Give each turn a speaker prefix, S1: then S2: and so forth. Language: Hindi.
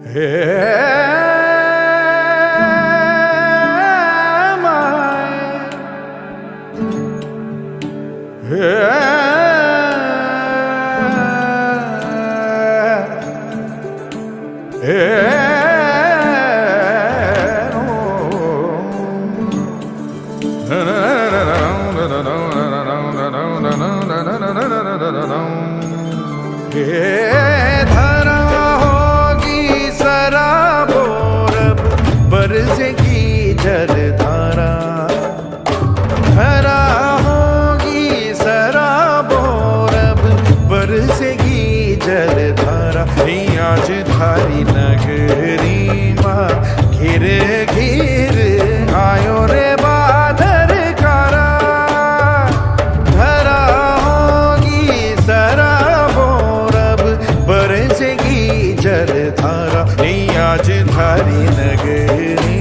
S1: हे धरा होगी सराबोर बरसेगी जलधारा, धरा होगी सराबोर बरसेगी जलधारा। आज थारी नगरी माँ घिर घिर आयो रे बादर कारा, धरा होगी सराबोर बरसेगी जलधारा। आज थारी नगरी